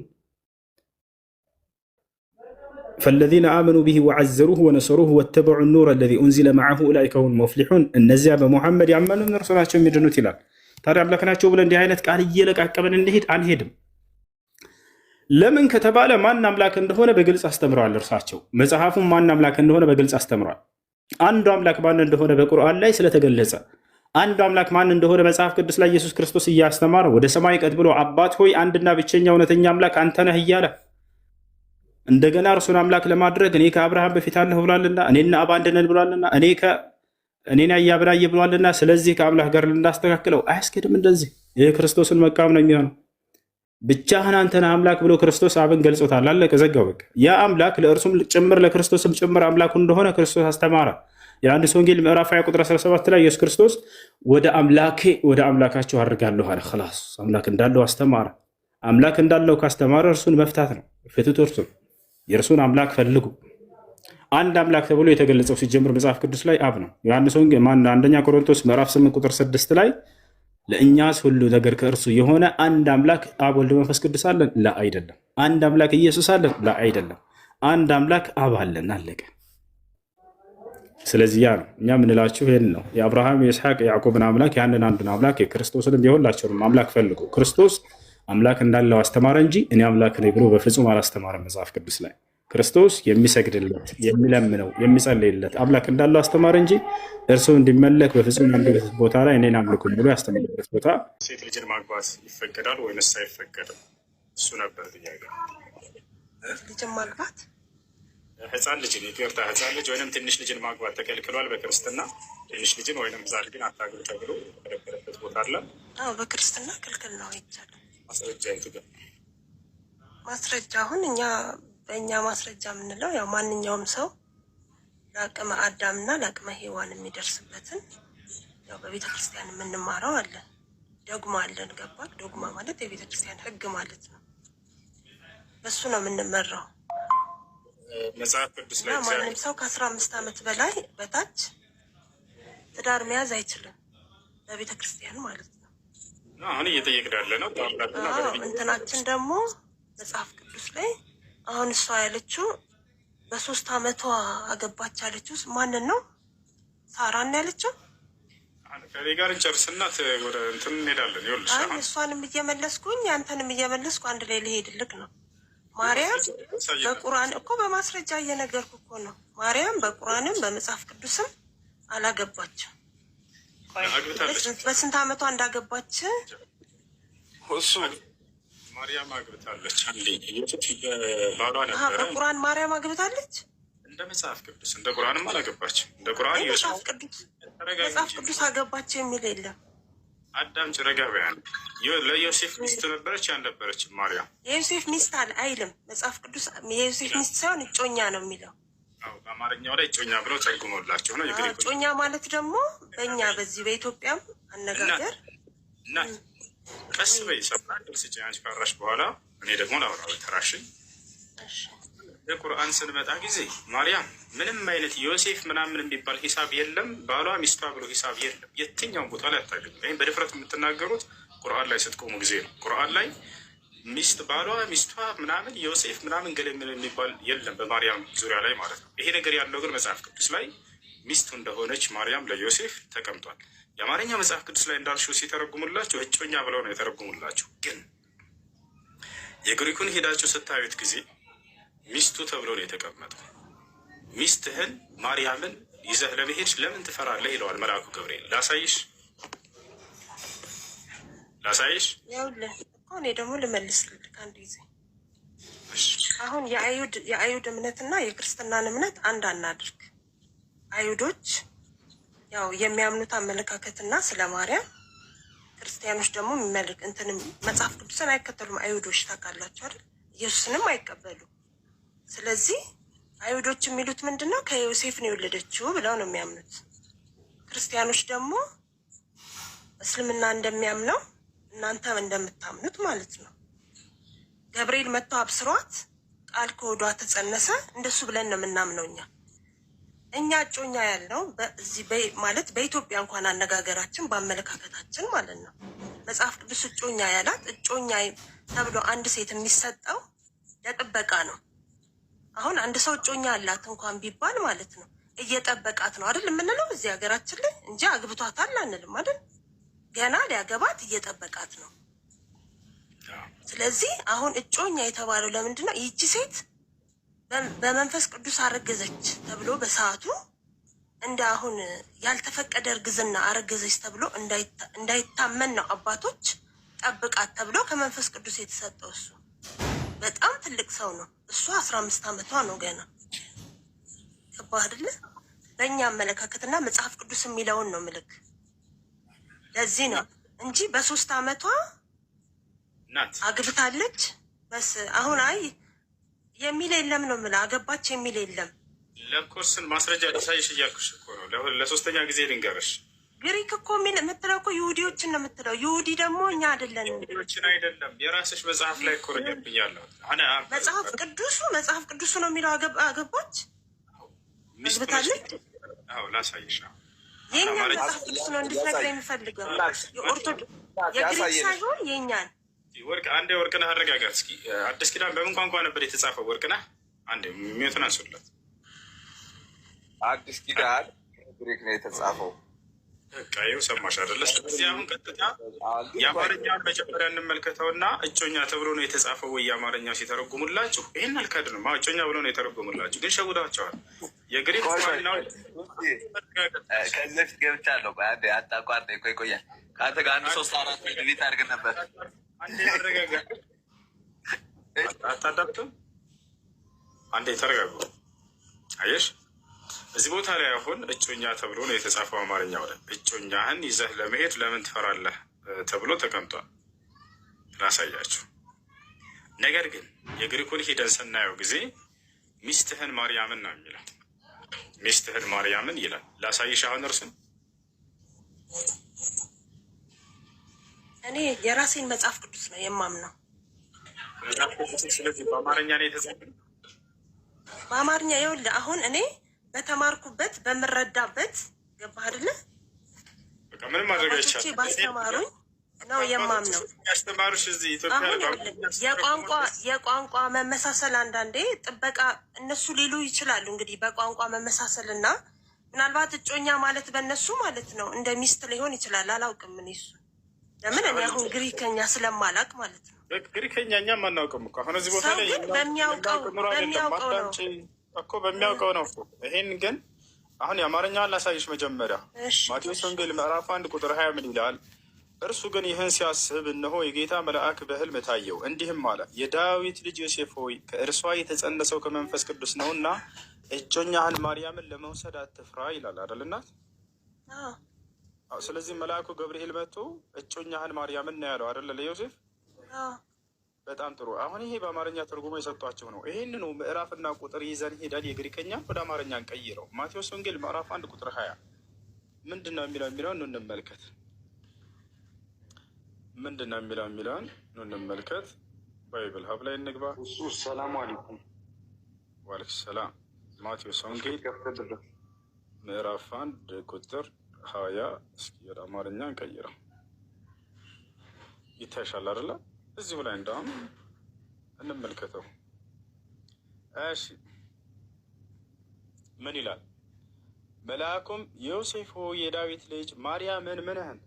ፈለዚነ አመኑ ቢሂ ወዐዘሩሁ ወነሰሩሁ ወተበዑ ኑረ ለዚ ኡንዚለ መዐሁ ኡላኢከ ሁሙል ሙፍሊሑን እነዚያ በሙሐመድ ያመኑ እነርሱ ናቸው የሚድኑት ይላል። ታዲያ አምላክ ናቸው ብለን እንዲህ አይነት ቃል እየለቃቀመን እንሄድ አንሄድም። ለምን ከተባለ ማን አምላክ እንደሆነ በግልጽ አስተምረዋል። እርሳቸው መጽሐፉን ማን አምላክ እንደሆነ በግልጽ አስተምረዋል። አንዱ አምላክ ማን እንደሆነ በቁርአን ላይ ስለተገለጸ አንዱ አምላክ ማን እንደሆነ መጽሐፍ ቅዱስ ላይ ኢየሱስ ክርስቶስ እያስተማረ ወደ ሰማይ ቀጥ ብሎ አባት ሆይ አንድና ብቸኛ እውነተኛ አምላክ አንተ ነህ እያለ እንደገና እርሱን አምላክ ለማድረግ እኔ ከአብርሃም በፊት አለሁ ብሏልና እኔና አብ አንድ ነን ብሏልና እኔን ያያብራየ ብሏልና ስለዚህ ከአምላክ ጋር ልናስተካክለው አያስኬድም። እንደዚህ ይህ ክርስቶስን መቃወም ነው የሚሆነው። ብቻህን አንተን አምላክ ብሎ ክርስቶስ አብን ገልጾታል። አለቀ፣ ዘጋው በቃ። ያ አምላክ ለእርሱም ጭምር ለክርስቶስም ጭምር አምላኩ እንደሆነ ክርስቶስ አስተማረ። የዮሐንስ ወንጌል ምዕራፍ 20 ቁጥር 17 ላይ ኢየሱስ ክርስቶስ ወደ አምላካቸው አድርጋለሁ አለ። ኸላስ አምላክ እንዳለው አስተማረ። አምላክ እንዳለው ካስተማረ እርሱን መፍታት ነው። ፍቱት፣ እርሱን የእርሱን አምላክ ፈልጉ። አንድ አምላክ ተብሎ የተገለጸው ሲጀምር መጽሐፍ ቅዱስ ላይ አብ ነው። ዮሐንስ ወንጌል አንደኛ ቆሮንቶስ ምዕራፍ 8 ቁጥር 6 ላይ ለእኛስ ሁሉ ነገር ከእርሱ የሆነ አንድ አምላክ አብ ወልድ መንፈስ ቅዱስ አለን? ላ አይደለም። አንድ አምላክ ኢየሱስ አለን? ላ አይደለም። አንድ አምላክ አብ አለን። አለቀ። ስለዚህ ያ ነው እኛ የምንላችሁ ይህን ነው። የአብርሃም የይስሐቅ የያዕቆብን አምላክ ያንን አንዱን አምላክ የክርስቶስንም የሁላቸውንም አምላክ ፈልጉ። ክርስቶስ አምላክ እንዳለው አስተማረ እንጂ እኔ አምላክ ነኝ ብሎ በፍጹም አላስተማረም። መጽሐፍ ቅዱስ ላይ ክርስቶስ የሚሰግድለት የሚለምነው የሚጸልይለት አምላክ እንዳለው አስተማረ እንጂ እርሱ እንዲመለክ በፍጹም አንድ ቦታ ላይ እኔን አምልኩኝ ብሎ ያስተማረበት ቦታ።
ሴት ልጅን ማግባት ይፈቀዳል ወይንስ አይፈቀድም? እሱ ነበር ጥያቄ።
ልጅን ማግባት
ህፃን ልጅን ይቅርታ፣ ህፃን ልጅ ወይንም ትንሽ ልጅን ማግባት ተከልክሏል በክርስትና። ትንሽ ልጅን ወይንም ህፃን ልጅን አታግቡ ተብሎ የተከለከለበት ቦታ አለ?
አዎ በክርስትና ክልክል ነው ይቻላል።
ማስረጃ የቱ ጋር?
ማስረጃ አሁን በእኛ ማስረጃ የምንለው ያው ማንኛውም ሰው ለአቅመ አዳምና ለአቅመ ሔዋን የሚደርስበትን ያው በቤተ ክርስቲያን የምንማረው አለን። ዶግማ አለን። ገባል? ዶግማ ማለት የቤተ ክርስቲያን ህግ ማለት ነው። በሱ ነው የምንመራው።
መጽሐፍ ቅዱስ ላይ
ማንም ሰው ከ15 ዓመት በላይ በታች ትዳር መያዝ አይችልም በቤተ ክርስቲያን ማለት ነው።
አሁን እየጠየቅን ያለ ነው
እንትናችን ደግሞ መጽሐፍ ቅዱስ ላይ አሁን እሷ ያለችው በ3 ዓመቷ አገባች ያለችው ማንን ነው? ሳራን ያለችው።
ከኔ ጋር እንጨርስና ወደ እንትን እንሄዳለን። ይኸውልሽ አሁን
እሷንም እየመለስኩኝ አንተንም እየመለስኩ አንድ ላይ ልሄድልክ ነው። ማርያም በቁርአን እኮ በማስረጃ እየነገርኩ እኮ ነው። ማርያም በቁርአንም በመጽሐፍ ቅዱስም አላገባችም። በስንት ዓመቷ እንዳገባች
እሱ ማርያም አግብታለች። አንዴ ባሏ ነበረ።
በቁርአን ማርያም አግብታለች።
እንደ መጽሐፍ ቅዱስ እንደ ቁርአንም አላገባችም። እንደ ቁርአን
መጽሐፍ ቅዱስ አገባች የሚል የለም።
አዳም ጭረጋቢያን ለዮሴፍ ሚስት ነበረች ያልነበረች ማርያም
የዮሴፍ ሚስት አይልም መጽሐፍ ቅዱስ። የዮሴፍ ሚስት ሳይሆን እጮኛ ነው የሚለው።
በአማርኛው ላይ እጮኛ ብለው ተርጉሞላቸው ነው።
እጮኛ ማለት ደግሞ በእኛ በዚህ በኢትዮጵያም አነጋገር
እናት ቀስ በይ ሰብራ ስጭ አንቺ ካራሽ በኋላ እኔ ደግሞ ላውራ በተራሽኝ። የቁርአን ስንመጣ ጊዜ ማርያም ምንም አይነት ዮሴፍ ምናምን የሚባል ሂሳብ የለም። ባሏ ሚስቷ ብሎ ሂሳብ የለም። የትኛውን ቦታ ላይ አታገኙ። ይህም በድፍረት የምትናገሩት ቁርአን ላይ ስትቆሙ ጊዜ ነው። ቁርአን ላይ ሚስት ባሏ ሚስቷ ምናምን ዮሴፍ ምናምን ገሌ የሚባል የለም በማርያም ዙሪያ ላይ ማለት ነው። ይሄ ነገር ያለው ግን መጽሐፍ ቅዱስ ላይ ሚስቱ እንደሆነች ማርያም ለዮሴፍ ተቀምጧል። የአማርኛ መጽሐፍ ቅዱስ ላይ እንዳልሽው ሲተረጉሙላቸው እጮኛ ብለው ነው የተረጉሙላቸው። ግን የግሪኩን ሄዳችሁ ስታዩት ጊዜ ሚስቱ ተብሎ ነው የተቀመጠው። ሚስትህን ማርያምን ይዘህ ለመሄድ ለምን ትፈራለህ ይለዋል መልአኩ ገብርኤል። ላሳይሽ
ይኸውልህ እኮ እኔ ደግሞ ልመልስልህ አንድ ጊዜ። አሁን የአይሁድ እምነትና የክርስትናን እምነት አንድ አናድርግ። አይሁዶች ያው የሚያምኑት አመለካከትና ስለ ማርያም፣ ክርስቲያኖች ደግሞ የሚመልክ እንትን መጽሐፍ ቅዱስን አይከተሉም። አይሁዶች ታውቃላችሁ አይደል? ኢየሱስንም አይቀበሉ። ስለዚህ አይሁዶች የሚሉት ምንድን ነው? ከዮሴፍ ነው የወለደችው ብለው ነው የሚያምኑት። ክርስቲያኖች ደግሞ እስልምና እንደሚያምነው እናንተ እንደምታምኑት ማለት ነው። ገብርኤል መጥቶ አብስሯት ቃል ከሆዷ ተጸነሰ፣ እንደሱ ብለን ነው የምናምነው እኛ እጮኛ ያልነው በዚህ ማለት በኢትዮጵያ እንኳን አነጋገራችን በአመለካከታችን ማለት ነው። መጽሐፍ ቅዱስ እጮኛ ያላት እጮኛ ተብሎ አንድ ሴት የሚሰጠው ለጥበቃ ነው። አሁን አንድ ሰው እጮኛ አላት እንኳን ቢባል ማለት ነው እየጠበቃት ነው አይደል የምንለው እዚህ ሀገራችን ላይ እንጂ አግብቷታል አንልም አይደል? ገና ሊያገባት እየጠበቃት ነው። ስለዚህ አሁን እጮኛ የተባለው ለምንድን ነው? ይህቺ ሴት በመንፈስ ቅዱስ አረገዘች ተብሎ በሰዓቱ እንደ አሁን ያልተፈቀደ እርግዝና አረገዘች ተብሎ እንዳይታመን ነው አባቶች ጠብቃት ተብሎ ከመንፈስ ቅዱስ የተሰጠው። እሱ በጣም ትልቅ ሰው ነው። እሱ 15 ዓመቷ ነው ገና። ገባህ አይደለ? በእኛ አመለካከትና መጽሐፍ ቅዱስ የሚለውን ነው ምልክ። ለዚህ ነው እንጂ በ3 ዓመቷ አግብታለች በስ አሁን አይ የሚል የለም ነው የምልህ። አገባች የሚል የለም።
ለኮርስን ማስረጃ ሊሳይሽ እያልኩሽ እኮ ነው። ለሶስተኛ ጊዜ ልንገርሽ።
ግሪክ እኮ የምትለው እኮ ይሁዲዎችን ነው የምትለው። ይሁዲ ደግሞ እኛ አይደለን።
ይሁዲዎችን አይደለም። የራስሽ መጽሐፍ ላይ እኮ ነው ብያለሁ። መጽሐፍ ቅዱሱ ነው የሚለው። አገባች አግብታለች። አዎ ላሳይሽ።
የእኛ መጽሐፍ ቅዱስ ነው እንድትነግረኝ የሚፈልገው የግሪክ ሳይሆን የእኛን
ወርቅ አንዴ ወርቅነህ አረጋጋት እስኪ። አዲስ ኪዳን በምን ቋንቋ ነበር የተጻፈው? ወርቅነህ አንዴ ሚዩትን አንሱለት።
አዲስ ኪዳን ግሪክ ነው የተጻፈው።
በቃ ይኸው ሰማሽ አይደለ? ስለዚህ አሁን ቀጥታ የአማርኛውን መጀመሪያ እንመልከተውና እጮኛ ተብሎ ነው የተጻፈው ወይ የአማርኛው ሲተረጉሙላችሁ ይህን አልካድንም። እጮኛ ብሎ ነው የተረጉሙላችሁ፣ ግን ሸውዳቸዋል። የግሪክ ዋናው
ከዚህ በፊት ገብቻለሁ። አንዴ አታቋርጠኝ። ቆያል ከአንተ ጋር 1 3 4 ቤት አድርገን ነበር።
አንዴ ተረጋጋ። አታዳምጥም? አንዴ ተረጋጉ። አየሽ እዚህ ቦታ ላይ አሁን እጮኛ ተብሎ ነው የተጻፈው አማርኛው ላይ። እጮኛህን ይዘህ ለመሄድ ለምን ትፈራለህ ተብሎ ተቀምጧል። ላሳያችሁ። ነገር ግን የግሪኩን ሂደን ስናየው ጊዜ ሚስትህን ማርያምን ነው የሚለው። ሚስትህን ማርያምን ይላል። ላሳይሽ አሁን እርስን
እኔ የራሴን መጽሐፍ ቅዱስ ነው የማምነው።
ስለዚህ በአማርኛ ነው የተጻፈው።
በአማርኛ ይኸውልህ አሁን እኔ በተማርኩበት በምረዳበት ገባህ አይደለ?
በቃ ምንም ማድረግ አይቻልም።
ባስተማሩኝ ነው የማምነው።
ያስተማሩሽ እዚህ ኢትዮጵያ
የቋንቋ መመሳሰል አንዳንዴ ጥበቃ እነሱ ሊሉ ይችላሉ። እንግዲህ በቋንቋ መመሳሰል እና ምናልባት እጮኛ ማለት በእነሱ ማለት ነው እንደ ሚስት ሊሆን ይችላል። አላውቅም እኔ እሱ ለምን እኔ አሁን ግሪከኛ ስለማላቅ ማለት ነው።
ግሪከኛ እኛም አናውቅም እኮ አሁን እዚህ ቦታ ላይ
በሚያውቀው ነው
እኮ በሚያውቀው ነው። ይሄን ግን አሁን የአማርኛውን ላሳይሽ። መጀመሪያ ማቴዎስ ወንጌል ምዕራፍ 1 ቁጥር 20 ምን ይላል? እርሱ ግን ይህን ሲያስብ እነሆ የጌታ መልአክ በሕልም ታየው፣ እንዲህም አለ፣ የዳዊት ልጅ ዮሴፍ ሆይ ከእርሷ የተጸነሰው ከመንፈስ ቅዱስ ነውና እጮኛህን ማርያምን ለመውሰድ አትፍራ ይላል አይደል እናት? ስለዚህ መልአኩ ገብርኤል መጥቶ እጮኛህን ማርያምን ነው ያለው አይደለ ለዮሴፍ? በጣም ጥሩ። አሁን ይሄ በአማርኛ ትርጉሞ የሰጧቸው ነው። ይህንኑ ምዕራፍና ቁጥር ይዘን ሄደን የግሪከኛ ወደ አማርኛ እንቀይረው። ማቴዎስ ወንጌል ምዕራፍ 1 ቁጥር 20 ምንድን ነው የሚለውን እንመልከት። ምንድን ነው የሚለውን እንመልከት። ባይብል ሀብ ላይ እንግባ።
ሰላሙ አለይኩም።
ዋለይኩም ሰላም። ማቴዎስ ወንጌል ምዕራፍ 1 ቁጥር 20 እስኪ ወደ አማርኛ እንቀይረው። ይታይሻል አይደለ? እዚሁ ላይ እንደውም እንመልከተው። እሺ ምን ይላል? መልአኩም ዮሴፍ ሆይ የዳዊት ልጅ ማርያምን ምንህን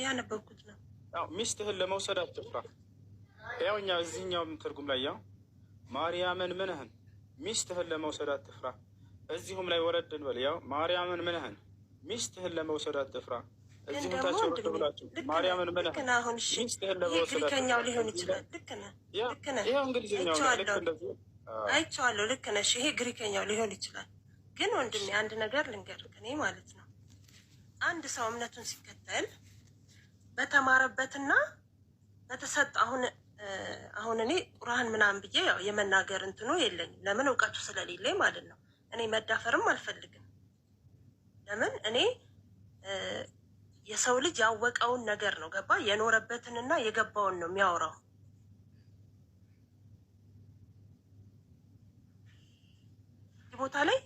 ያነበብኩት ነው
ሚስትህን ለመውሰድ አትፍራ። ያው እኛ እዚህኛው ትርጉም ላይ ያው ማርያምን ምንህን ሚስትህን ለመውሰድ አትፍራ። እዚሁም ላይ ወረድ እንበል። ያው ማርያምን ምንህን ሚስትህን ለመውሰድ አትፍራ። እዚህ ታቸው ብላችሁ ማርያምን ምንህን ሚስትህን ለመውሰድ
ግሪከኛው ሊሆን ይችላል። ልክ ነህ።
ይሄ እንግሊዝኛው ልክ እንደዚህ
አይቼዋለሁ። ልክ ነሽ። ይሄ ግሪከኛው ሊሆን ይችላል። ግን ወንድሜ አንድ ነገር ልንገርህ እኔ ማለት ነው አንድ ሰው እምነቱን ሲከተል በተማረበትና በተሰጠ አሁን እኔ ቁርአን ምናምን ብዬ ያው የመናገር እንትኑ የለኝም። ለምን እውቀቱ ስለሌለኝ ማለት ነው። እኔ መዳፈርም አልፈልግም። ለምን እኔ የሰው ልጅ ያወቀውን ነገር ነው ገባ የኖረበትንና የገባውን ነው የሚያወራው። ቦታ ላይ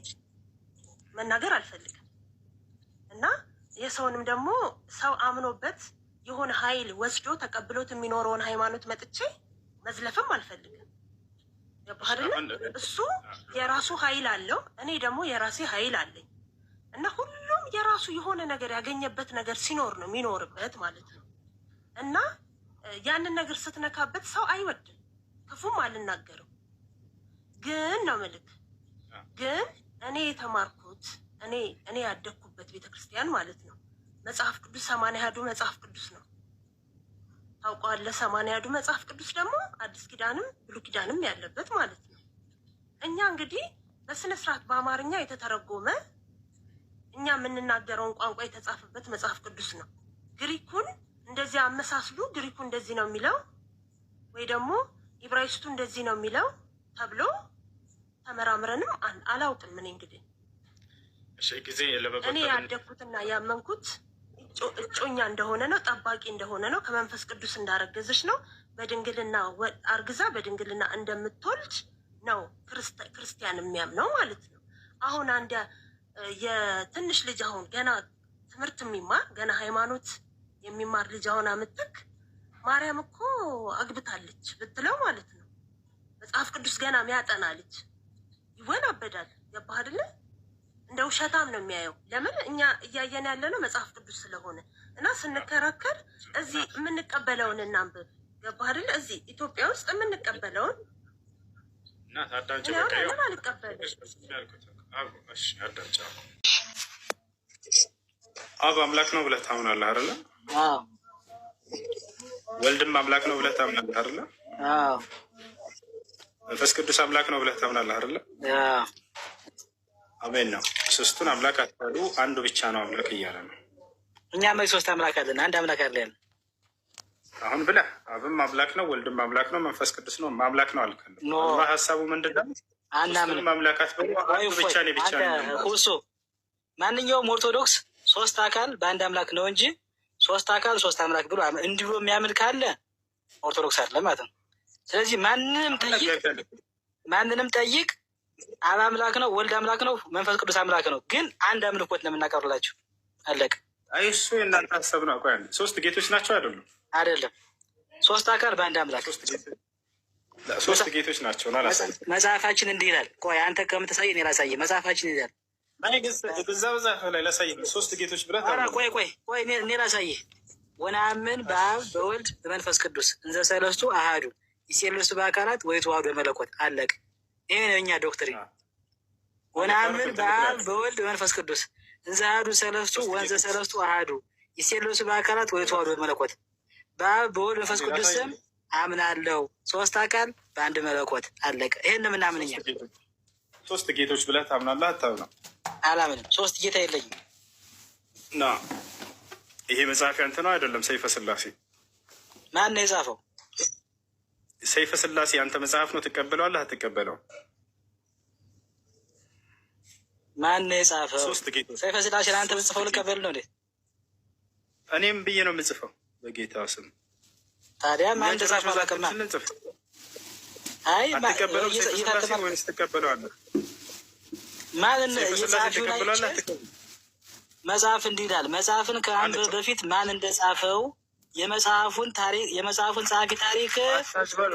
መናገር አልፈልግም እና የሰውንም ደግሞ ሰው አምኖበት የሆነ ኃይል ወስዶ ተቀብሎት የሚኖረውን ሃይማኖት መጥቼ መዝለፍም አልፈልግም። ገባህ አይደል? እሱ የራሱ ኃይል አለው፣ እኔ ደግሞ የራሴ ኃይል አለኝ እና ሁሉም የራሱ የሆነ ነገር ያገኘበት ነገር ሲኖር ነው የሚኖርበት ማለት ነው። እና ያንን ነገር ስትነካበት ሰው አይወድም። ክፉም አልናገርም ግን ነው ምልክ ግን እኔ የተማርኩት እኔ ያደግኩበት ቤተክርስቲያን ማለት ነው መጽሐፍ ቅዱስ 80 መጽሐፍ ቅዱስ ነው። ታውቀዋለህ? 80 መጽሐፍ ቅዱስ ደግሞ አዲስ ኪዳንም ብሉይ ኪዳንም ያለበት ማለት ነው። እኛ እንግዲህ በስነ ስርዓት በአማርኛ የተተረጎመ እኛ የምንናገረውን ቋንቋ የተጻፈበት መጽሐፍ ቅዱስ ነው። ግሪኩን እንደዚህ አመሳስሉ፣ ግሪኩ እንደዚህ ነው የሚለው ወይ ደግሞ ኢብራይስቱ እንደዚህ ነው የሚለው ተብሎ ተመራምረንም አላውቅም። ምን እንግዲህ እኔ ያደግኩትና ያመንኩት እጮኛ እንደሆነ ነው፣ ጠባቂ እንደሆነ ነው፣ ከመንፈስ ቅዱስ እንዳረገዘች ነው፣ በድንግልና አርግዛ በድንግልና እንደምትወልድ ነው ክርስቲያን የሚያምነው ማለት ነው። አሁን አንድ የትንሽ ልጅ አሁን ገና ትምህርት የሚማር ገና ሃይማኖት የሚማር ልጅ አሁን አምጥክ ማርያም እኮ አግብታለች ብትለው ማለት ነው መጽሐፍ ቅዱስ ገና የሚያጠና ልጅ ይወናበዳል። ገባህ አይደለ? እንደ ውሸታም ነው የሚያየው። ለምን እኛ እያየን ያለ ነው መጽሐፍ ቅዱስ ስለሆነ እና ስንከራከር እዚህ የምንቀበለውን እናንብብ። ገባህ አይደለ? እዚህ ኢትዮጵያ ውስጥ የምንቀበለውን ለምን አልቀበልም?
አብ አምላክ ነው ብለህ ታምናለህ አይደለ? ወልድም አምላክ ነው ብለህ ታምናለህ አይደለ? መንፈስ ቅዱስ አምላክ ነው ብለህ ታምናለህ አይደለ? አሜን ነው። ሶስቱን አምላክ አትበሉ፣ አንዱ ብቻ ነው አምላክ እያለ ነው።
እኛ መች ሶስት አምላክ አለን? አንድ አምላክ አለን።
አሁን ብለህ አብም አምላክ ነው፣ ወልድም አምላክ ነው፣ መንፈስ ቅዱስ ነው አምላክ ነው አልከ። ሀሳቡ ምንድን ነው? ሶስቱንም አምላክ አትበሉ፣ አንዱ ብቻ ነው ብቻ ነው።
ሁሱ ማንኛውም ኦርቶዶክስ ሶስት አካል በአንድ አምላክ ነው እንጂ ሶስት አካል ሶስት አምላክ ብሎ እንዲህ ብሎ የሚያምን ካለ ኦርቶዶክስ አለ ማለት ነው። ስለዚህ ማንንም ጠይቅ አብ አምላክ ነው፣ ወልድ አምላክ ነው፣ መንፈስ ቅዱስ አምላክ ነው። ግን አንድ አምልኮት ነው የምናቀርብላቸው። አለቅ።
አይ እሱ የእናንተ ሀሳብ ነው። ቆይ ሶስት ጌቶች ናቸው አይደሉም?
አይደለም፣ ሶስት አካል በአንድ አምላክ
ሶስት ጌቶች ናቸው።
መጽሐፋችን እንዲህ ይላል። ቆይ አንተ ከምትሳይ እኔ ላሳየህ። መጽሐፋችን ይላል
በዛ መጽሐፍ ላይ ላሳየህ ሶስት ጌቶች ብለህ
ቆይ እኔ ላሳየህ። ወነአምን በአብ በወልድ በመንፈስ ቅዱስ እንዘ ሰለስቱ አሃዱ ይሴለሱ በአካላት ወይተዋሐዱ በመለኮት። አለቅ። ይሄ ነው የኛ ዶክትሪን። ወነአምን በአብ በወልድ በመንፈስ ቅዱስ እንዘ አሐዱ ሰለስቱ ወንዘ ሰለስቱ አሃዱ ይሴለሱ በአካላት ወይተዋሐዱ በመለኮት። በአብ በወልድ በመንፈስ ቅዱስ ስም አምናለሁ፣ ሶስት አካል በአንድ መለኮት። አለቀ። ይሄን ነው የምናምን እኛ።
ሶስት ጌቶች ብለህ ታምናለህ? አታምነው?
አላምንም። ሶስት ጌታ የለኝም።
እና ይሄ መጽሐፍ ያንተ ነው አይደለም? ሰይፈ ስላሴ
ማን ነው የጻፈው?
ሰይፈ ስላሴ አንተ መጽሐፍ ነው። ትቀበለዋለህ? አትቀበለውም?
ማን ነው የጻፈው?
ሶስት ጌቶች
ሰይፈ ስላሴ ለአንተ ብጽፈው ልቀበል ነው እንዴ?
እኔም ብዬ ነው የምጽፈው በጌታ ስም።
ታዲያ ማን እንደጻፈው አላውቅም። አይ
አትቀበለው? ሰይፈ ስላሴ ወይስ ትቀበለዋለህ?
ማን የጻፈው መጽሐፍ እንዲህ ይላል። መጽሐፍን ከአንድ በፊት ማን እንደጻፈው የመጽሐፉን ጸሐፊ ታሪክ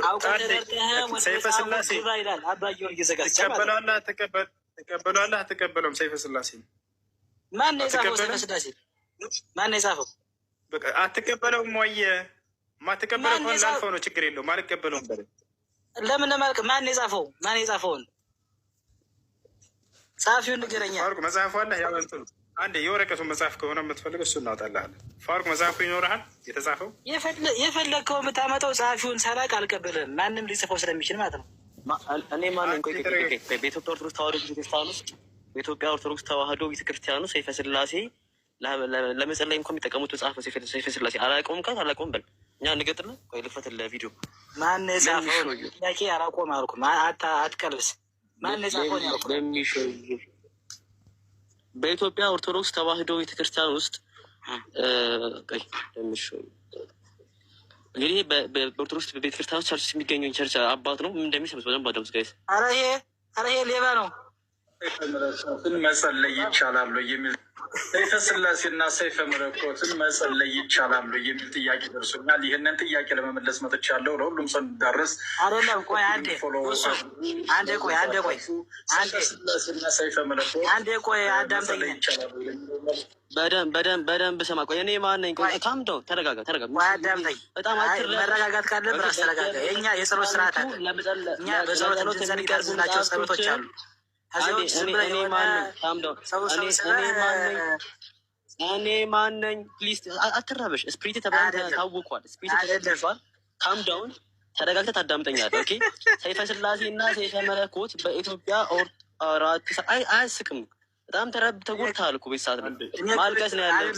አውቀህ ተረድተህ
ሰይፈ ስላሴ
ይላል አባ ጊዮርጊስ ዘጋስጫ።
ትቀበለዋለህ? አትቀበለውም? ሰይፈ ስላሴ
ማን ነው የጻፈው? ሰይፈ ስላሴ ማን ነው የጻፈው?
አትቀበለውም ወይ? ማትቀበለው ከሆነ ላልፈው ነው፣ ችግር የለውም። አልቀበለውም በለ።
ለምን ለማልቅ? ማን ነው የጻፈው? ማን የጻፈውን ጸሐፊውን ንገረኛ።
ፋሩቅ መጽሐፉ አለ። ያው እንትኑ አንድ የወረቀቱን መጽሐፍ ከሆነ የምትፈልገው እሱ እናውጣልሃለን። ፋሩቅ መጽሐፉ ይኖርሃል የተጻፈው?
የፈለግከው የምታመጣው። ጸሐፊውን ሳላቅ አልቀበልም። ማንም ሊጽፈው ስለሚችል ማለት ነው።
እኔ ማንም በኢትዮጵያ ኦርቶዶክስ ተዋህዶ ቤተክርስቲያን ውስጥ በኢትዮጵያ ኦርቶዶክስ ተዋህዶ ቤተክርስቲያን ውስጥ ሰይፈ ስላሴ ለመጸለይ እንኳን የሚጠቀሙት መጽሐፍ ነው። ሰይፈ ስላሴ አላውቀውም ካል አላውቀውም በል። እኛ እንገጥልህ። ቆይ ልክፈትልህ ቪዲዮ።
ማን የጻፈው ጥያቄ አላውቀውም አልኩ። አትቀልብስ። ማን የጻፈው ነው ያልኩት።
በኢትዮጵያ ኦርቶዶክስ ተዋህዶ ቤተክርስቲያን ውስጥ እንግዲህ በኦርቶዶክስ ቤተክርስቲያን ቸርች የሚገኘውን ቸርች አባት ነው። ምን እንደሚሰሙት በደንብ አዳምጡ ጋይስ።
ኧረ ይሄ ሌባ ነው።
መለኮትን መጸለይ ይቻላሉ የሚል ሰይፈ ስላሴና ሰይፈ መለኮትን መጸለይ ይቻላሉ የሚል ጥያቄ ደርሶኛል። ይህንን ጥያቄ ለመመለስ መጥቻለሁ። ለሁሉም ሰው እንዳረስ
አይደለም። ቆይ አንዴ
ስላሴና ሰይፈ መለኮት
አዳምጠኝ።
በደንብ ስማ። ቆይ እኔ ማነኝ? ካምዶ ተረጋጋ።
አዳምጠኝ። በጣም መረጋጋት ካለብህ አስተረጋጋ። የእኛ የጸሎት ስርዓት አለ። እኛ በጸሎት የሚቀርቡላቸው ጸሎቶች አሉ።
እኔ ማነኝ? ፕሊዝ አትረበሽ። ስፕሪት ታውቋል። ስፕሪት ተደርሷል። ካም ዳውን ተረጋግተህ ታዳምጠኛለህ። ኦኬ። ሰይፈ ስላሴ እና ሰይፈ መለኮት በኢትዮጵያ አያስቅም። በጣም ተጎድተሃል እኮ ቤት ሰዓት ነው ማልቀስ ነው ያለው።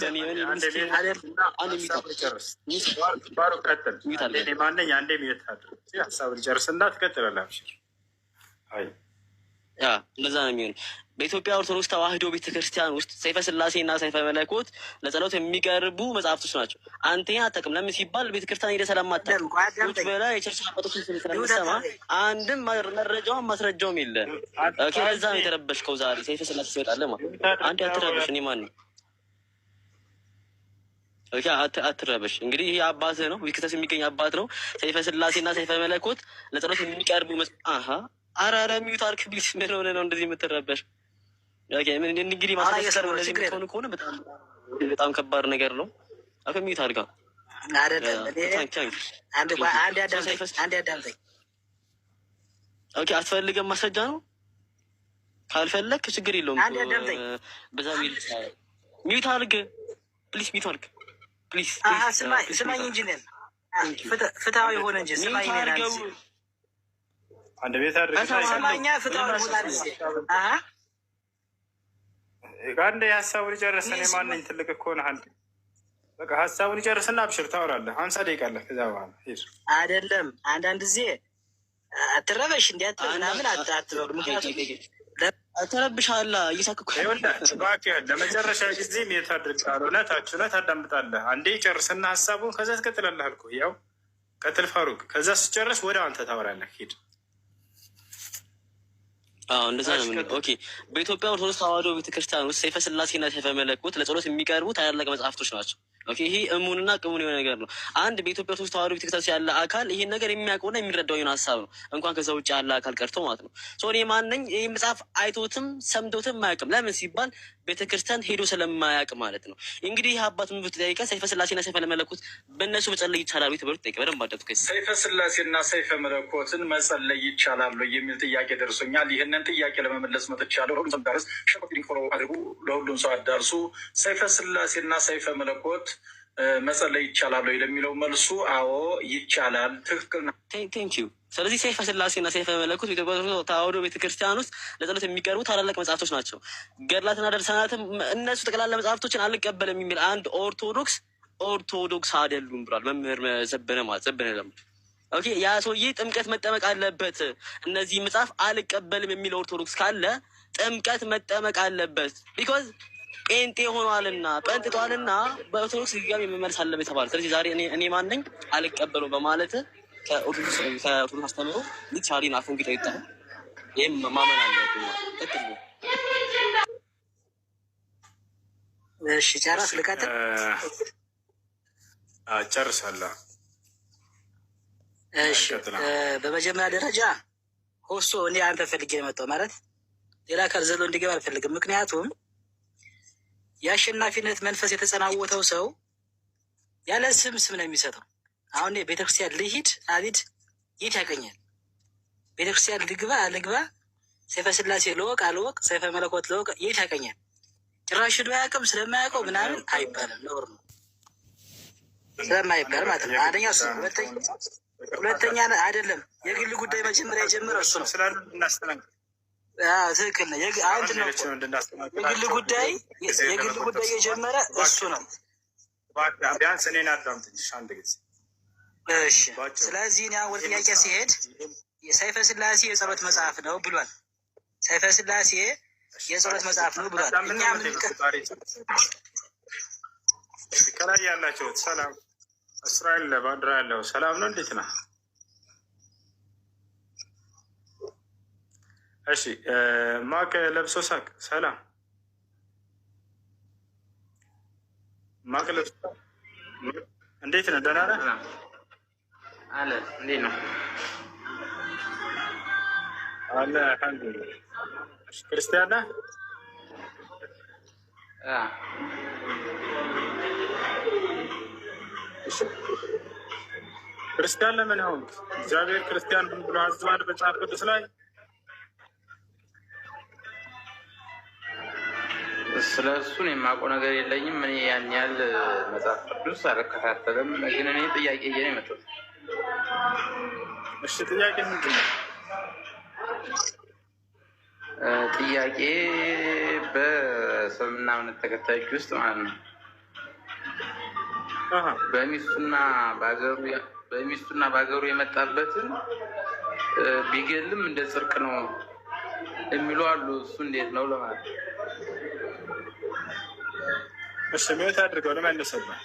እንደዛ ነው የሚሆነው። በኢትዮጵያ ኦርቶዶክስ ተዋህዶ ቤተክርስቲያን ውስጥ ሰይፈ ስላሴ እና ሰይፈ መለኮት ለጸሎት የሚቀርቡ መጽሐፍቶች ናቸው። አንተኛ አታውቅም። ለምን ሲባል ቤተክርስቲያን ሄደህ ስለማታውቅ ቁጭ ብለህ የቸርች አባቶችን ስለምትሰማ አንድም መረጃውም ማስረጃውም የለም። ለዛ ነው የተረበሽከው ዛሬ ሰይፈ ስላሴ ሲወጣልህ ማለት አንተ አትረበሽ። እኔ ማን ነው? አትረበሽ። እንግዲህ ይህ አባትህ ነው፣ ቤተክርስቲያን የሚገኝ አባት ነው። ሰይፈ ስላሴ እና ሰይፈ መለኮት ለጸሎት የሚቀርቡ አራራ ሚዩት አልክ ቢስ ምን ሆነ ነው እንደዚህ የምትረበሽ? እንግዲህ ማስረሰር እንደዚህ የምትሆኑ ከሆነ በጣም ከባድ ነገር ነው። አከ ሚዩት አድርጋ አትፈልገም። ማስረጃ ነው። ካልፈለግ ችግር የለውም። በዛ ሚዩት አድርግ ፕሊስ። ሚዩት አድርግ ፕሊስ።
ስማኝ እንጂ ፍትሃዊ የሆነ እንጂ ስማኝ
አንድ ቤት
ሰማኛ ፍትሃዊ
አንድ ሀሳቡን ይጨርስን። የማንኝ ትልቅ እኮ ነህ አንተ። በቃ ሀሳቡን ይጨርስና አብሽር ታወራለህ። 50 ደቂቃ አለህ። ከዛ በኋላ ሂድ።
አይደለም አንዳንድ ጊዜ አትረበሽ እንዲያት ምናምን አትበሉ። ምክንያቱም
ተረብሻለህ። እየሳቅኩ
ለመጨረሻ ጊዜ ሜት አድርግ። ካልሆነ ታች ላይ ታዳምጣለህ። አንዴ ይጨርስና ሀሳቡን ከዛ ትቀጥላለህ አልኩህ። ያው ቀጥል ፋሩቅ። ከዛ ስጨርስ ወደ አንተ ታወራለህ። ሂድ።
እንደዛ ነው። ኦኬ። በኢትዮጵያ ኦርቶዶክስ ተዋህዶ ቤተክርስቲያን ውስጥ ሰይፈ ስላሴና ሰይፈ መለኮት ለጸሎት የሚቀርቡ ታላላቅ መጽሐፍቶች ናቸው። ኦኬ። ይሄ እሙንና ቅሙን የሆነ ነገር ነው። አንድ በኢትዮጵያ ኦርቶዶክስ ተዋህዶ ቤተክርስቲያን ያለ አካል ይሄን ነገር የሚያውቀውና የሚረዳው የሆነ ሀሳብ ነው። እንኳን ከዛ ውጭ ያለ አካል ቀርቶ ማለት ነው። እኔ ማነኝ? ይህ መጽሐፍ አይቶትም ሰምቶትም አያውቅም። ለምን ሲባል ቤተክርስቲያን ሄዶ ስለማያውቅ ማለት ነው። እንግዲህ ይህ አባት ምን ብትጠይቀ ሰይፈ ስላሴና ሰይፈ መለኮት በእነሱ መጸለይ ይቻላሉ ተብሎ ጠይቀ። በደንብ አዳምጡ።
ሰይፈ ስላሴና ሰይፈ መለኮትን መጸለይ ይቻላሉ የሚል ጥያቄ ደርሶኛል። ይህንን ጥያቄ ለመመለስ መጥቻለሁ። ሁሉም ሰው ዳርስ ፎሎ አድርጉ። ለሁሉም ሰው አዳርሱ። ሰይፈ ስላሴና ሰይፈ መለኮት መጸለይ ይቻላሉ ለሚለው መልሱ አዎ ይቻላል። ትክክል ነው።
ቴንኪዩ። ስለዚህ ሰይፈ ስላሴና ሰይፈ መለኮት በኢትዮጵያ ተዋህዶ ቤተክርስቲያን ውስጥ ለጸሎት የሚቀርቡ ታላላቅ መጽሐፍቶች ናቸው። ገድላትና ደርሳናትም እነሱ ጠቅላላ መጽሐፍቶችን አልቀበልም የሚል አንድ ኦርቶዶክስ አይደሉም ብሏል መምህር ዘበነ ማለት ዘበነ ደግሞ። ኦኬ። ያ ሰውዬ ጥምቀት መጠመቅ አለበት። እነዚህ መጽሐፍ አልቀበልም የሚል ኦርቶዶክስ ካለ ጥምቀት መጠመቅ አለበት። ቢኮዝ ጴንጤ ሆኗልና ጠንጥጧልና በኦርቶዶክስ ድጋሚ መመለስ አለበት የተባለ። ስለዚህ ዛሬ እኔ ማነኝ አልቀበለው በማለት ከኦርቶዶክስ አስተምሮ ሊቻሪን አፉን ጌታ ይጣ ይህም ማመን አለብን።
እሺ ጨረስ ልቀጥል?
ጨርሳለሁ።
እሺ በመጀመሪያ ደረጃ ሆሶ እኔ አንተ ፈልጌ የመጣው ማለት ሌላ አካል ዘሎ እንዲገባ አልፈልግም። ምክንያቱም የአሸናፊነት መንፈስ የተጸናወተው ሰው ያለ ስም ነው የሚሰጠው። አሁን ቤተክርስቲያን ልሂድ አልሂድ የት ያቀኛል? ቤተክርስቲያን ልግባ አልግባ፣ ሰይፈ ስላሴ ልወቅ አልወቅ፣ ሰይፈ መለኮት ልወቅ የት ያቀኛል? ጭራሽ ዶ አያውቅም። ስለማያውቀው ምናምን አይባልም። ነውር ነው ስለማይባል ማለት ነው። አንደኛ እሱ፣ ሁለተኛ አይደለም የግል ጉዳይ መጀመሪያ የጀመረው እሱ ነው። ትክክል ነው። የግል ጉዳይ የጀመረ እሱ ነው።
ቢያንስ እኔን አዳምጥኝ አንድ ጊዜ።
እሺ፣ ስለዚህ እኔ ወደ ጥያቄ ሲሄድ ሰይፈ ስላሴ የጸሎት መጽሐፍ ነው ብሏል። ሰይፈ ስላሴ የጸሎት መጽሐፍ ነው ብሏል። እኛ
ከላይ ያላቸው ሰላም እስራኤል ባንዲራ ያለው ሰላም ነው። እንዴት ነህ? እሺ ማቅ ለብሶ ሳቅ ሰላም ማቅ ለብሶ እንዴት ነህ? ደህና ነህ?
አለ እንዴት ነው?
አለ አልሐምዱሊላህ። ክርስቲያን ነህ? ክርስቲያን ለምን አሁን እግዚአብሔር ክርስቲያን ብሎ አዝዋል መጽሐፍ ቅዱስ ላይ?
ስለ እሱን የማውቀው ነገር የለኝም። እኔ ያን ያህል መጽሐፍ ቅዱስ አልከታተልም። ግን እኔ ጥያቄ ነው የመጡት።
እሺ ጥያቄ ምንድን ነው?
ጥያቄ በእስልምና እምነት ተከታዮች ውስጥ ማለት ነው በሚስቱና በሀገሩ የመጣበትን ቢገልም እንደ ጽድቅ ነው የሚሉ አሉ። እሱ እንዴት ነው ለማለት?
እሺ ሚወት አድርገው ለመለሰልህ።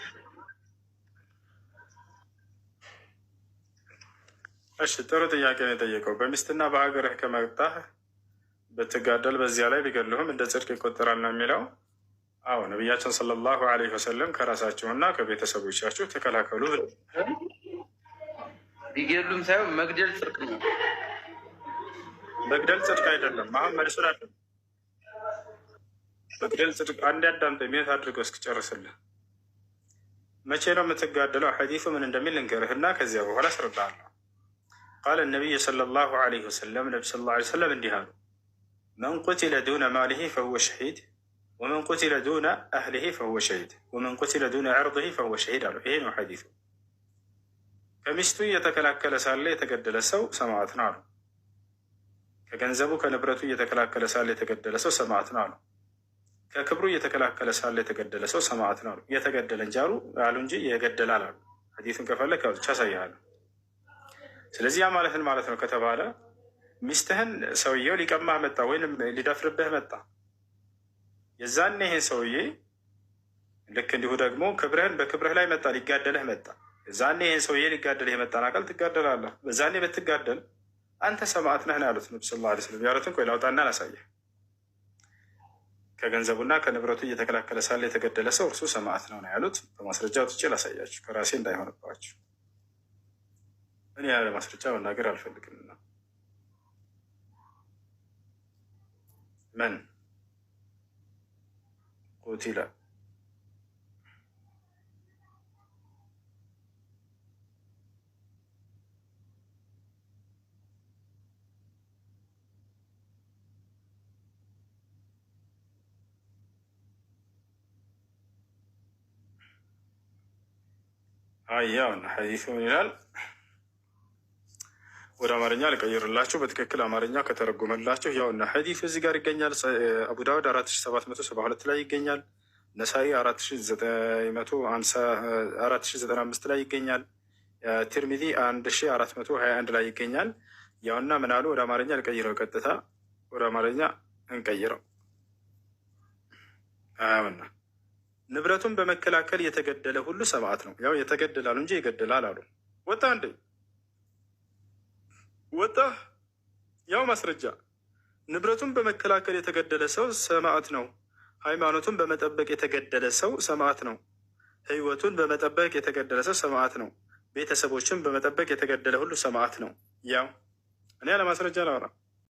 እሺ ጥሩ ጥያቄ ነው የጠየቀው። በሚስትና በሀገርህ ከመጣህ ብትጋደል በዚያ ላይ ቢገልሁም እንደ ጽድቅ ይቆጠራል ነው የሚለው። አዎ ነቢያችን ሰለላሁ ዐለይሂ ወሰለም ከራሳችሁና ከቤተሰቦቻችሁ ተከላከሉ።
ቢገሉም ሳይሆን መግደል ጽድቅ ነው።
መግደል ጽድቅ አይደለም። አሁን መልሱን አለ መግደል ጽድቅ አንድ አዳምጠኝ ሚወት አድርገው እስክጨርስልህ። መቼ ነው የምትጋደለው? ሐዲሱ ምን እንደሚል ልንገርህና ከዚያ በኋላ አስረዳሃለሁ። ቃለ ነቢይ ሰለላሁ ዐለይሂ ወሰለም ነቢ ሰለላሁ ዐለይሂ ወሰለም እንዲህ አሉ። መን ቁቲለ ዱነ ማሊሂ ፈሁወ ሸሂድ ወመን ቁቲለ ዱነ አህሊሂ ፈሁወ ሸሂድ ወመን ቁቲለ ዱነ ዕርዲሂ ፈሁወ ሸሂድ አሉ። ይሄ ነው ሐዲሱ። ከሚስቱ እየተከላከለ ሳለ የተገደለ ሰው ሰማዕት ነው አሉ። ከገንዘቡ ከንብረቱ እየተከላከለ ሳለ የተገደለ ሰው ሰማዕት ነው አሉ። ከክብሩ እየተከላከለ ሳለ የተገደለ ሰው ሰማዕት ነው አሉ። እየተገደለ እንጂ አሉ እንጂ የገደለ አላሉ። ሐዲሱን ከፈለግ ብቻ አሳይሃለሁ። ስለዚህ ያ ማለትን ማለት ነው ከተባለ ሚስትህን ሰውየው ሊቀማህ መጣ ወይም ሊደፍርብህ መጣ። የዛኔ ይህን ሰውዬ ልክ እንዲሁ ደግሞ ክብርህን በክብርህ ላይ መጣ፣ ሊጋደልህ መጣ። የዛኔ ይህን ሰውዬ ሊጋደልህ የመጣን አካል ትጋደላለህ። በዛኔ ብትጋደል አንተ ሰማዕት ነህ ነው ያሉት ነቢ ሰለላሁ ዐለይሂ ወሰለም። ያሉትን ቆይ ላውጣና ላሳየህ። ከገንዘቡና ከንብረቱ እየተከላከለ ሳለ የተገደለ ሰው እርሱ ሰማዕት ነው ነው ያሉት። በማስረጃ ወጥቼ ላሳያችሁ ከራሴ እንዳይሆንባችሁ። እኔ ያለ ማስረጃ መናገር አልፈልግምና መን ቁቲለ ያውና ሐዲሱ ምን ይላል? ወደ አማርኛ ልቀይርላችሁ። በትክክል አማርኛ ከተረጎመላችሁ ያውና ሐዲሱ እዚህ ጋር ይገኛል። አቡ ዳውድ 4772 ላይ ይገኛል። ነሳኢ 4095 ላይ ይገኛል። ትርሚዚ 1421 ላይ ይገኛል። ያውና ምን አሉ? ወደ አማርኛ ልቀይረው፣ ቀጥታ ወደ አማርኛ እንቀይረው። አዎና ንብረቱን በመከላከል የተገደለ ሁሉ ሰማዕት ነው። ያው የተገደላሉ እንጂ ይገደላል አሉ። ወጣ እንዴ ወጣ። ያው ማስረጃ ንብረቱን በመከላከል የተገደለ ሰው ሰማዕት ነው። ሃይማኖቱን በመጠበቅ የተገደለ ሰው ሰማዕት ነው። ሕይወቱን በመጠበቅ የተገደለ ሰው ሰማዕት ነው። ቤተሰቦችን በመጠበቅ የተገደለ ሁሉ ሰማዕት ነው። ያው እኔ ያለ ማስረጃ ላወራ